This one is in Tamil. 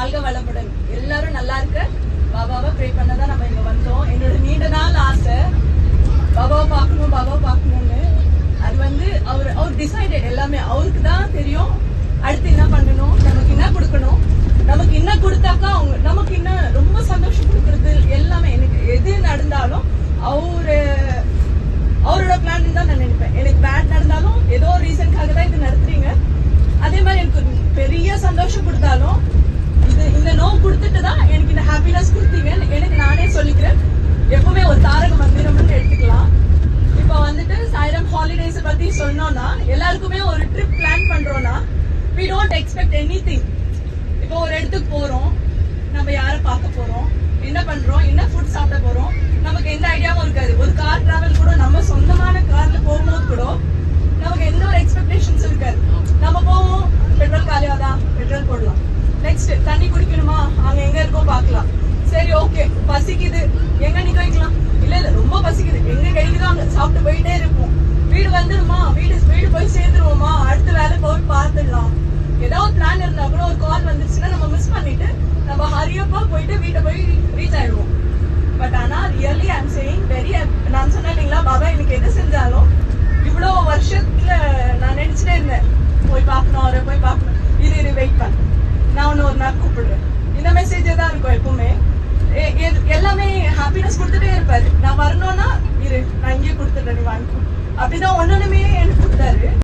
வாழ்க வளமுடன். எல்லாரும் நல்லா இருக்க பாபாவை ப்ரே பண்ணதான் நம்ம இங்க வந்தோம். என்னோட நீண்ட நாள் ஆசை பாபாவை பார்க்கணும்னு. அது வந்து அவர் டிசைடட். எல்லாமே அவருக்கு தான் தெரியும். அடுத்து என்ன பண்ணணும், நமக்கு என்ன கொடுக்கணும், நமக்கு என்ன கொடுத்தாக்கா அவங்க நமக்கு என்ன ரொம்ப சந்தோஷம் கொடுக்கறது எல்லாமே. எனக்கு எது நடந்தாலும் அவரோட பிளான் தான் நான் நினைப்பேன். எனக்கு பேட் நடந்தாலும் ஏதோ ஒரு ரீசனுக்காக தான் இது நடத்துறீங்க. அதே மாதிரி எனக்கு பெரிய சந்தோஷம் கொடுத்தாலும் இந்த நோ கொடுத்துட்டு தான் எனக்கு இந்த ஹாப்பினஸ் கொடுத்தீங்கன்னு எனக்கு நானே சொல்லிக்கிறேன். எப்பவுமே ஒரு தாரக மந்திரம்னு எடுத்துக்கலாம். இப்ப வந்துட்டு சாய்ராம் ஹாலிடேஸ் பத்தி சொன்னோம்னா, எல்லாருக்குமே ஒரு ட்ரிப் பிளான் பண்றோம்னா we don't expect anything. இப்போ ஒரு இடத்துக்கு போறோம், நம்ம யாரை பார்க்க போறோம், என்ன பண்றோம், என்ன ஃபுட் சாப்பிட போறோம், நமக்கு எந்த ஐடியாவும் இருக்காது. ஒரு கார் டிராவல் கூட நம்ம சொந்தமான கார்ல போகும்போது கூட நமக்கு எந்த ஒரு எக்ஸ்பெக்டேஷன்ஸ் இருக்காது. நம்ம போவோம், பெட்ரோல் காலியாதா, பெட்ரோல் போடலாம். நெக்ஸ்ட் தண்ணி குடிக்கணுமா, அங்க எங்க இருக்கோம் பார்க்கலாம். சரி ஓகே, பசிக்குது, எங்க நிக்க வைக்கலாம், இல்ல ரொம்ப பசிக்குது, எங்க கிடைக்குதோ அங்க சாப்பிட்டு போயிட்டே இருப்போம். வீடு வந்துருமா, வீடு போய் சேர்ந்துருவோமா, அடுத்த வேலை போய் பார்த்துடலாம். ஏதாவது பிளான் இருந்தா கூட ஒரு கால் வந்துருச்சுன்னா நம்ம மிஸ் பண்ணிட்டு நம்ம ஹரியப்பா போயிட்டு வீட்டை போய் ரீச் ஆயிடுவோம். பட் ஆனா really I am saying very, நான் சொன்னேன் இல்லைங்களா, பாபா எனக்கு எது செஞ்சாலும் இவ்வளவு வருஷத்துல நான் நினைச்சுட்டே இருந்தேன், போய் பார்க்கணும், அவரை போய் பார்க்கணும். இது வெயிட் பண்ண, நான் ஒன்னு ஒரு நாள் கூப்பிடுறேன். இந்த மெசேஜே தான் இருக்கும் எப்பவுமே. எல்லாமே ஹாப்பினஸ் கொடுத்துட்டே இருப்பாரு. நான் வரணும்னா நான் இங்கே கொடுத்துட்டேன், நீ வாங்கிக்கோ. அப்படிதான் ஒன்னொன்னுமே எனக்கு கொடுத்தாரு.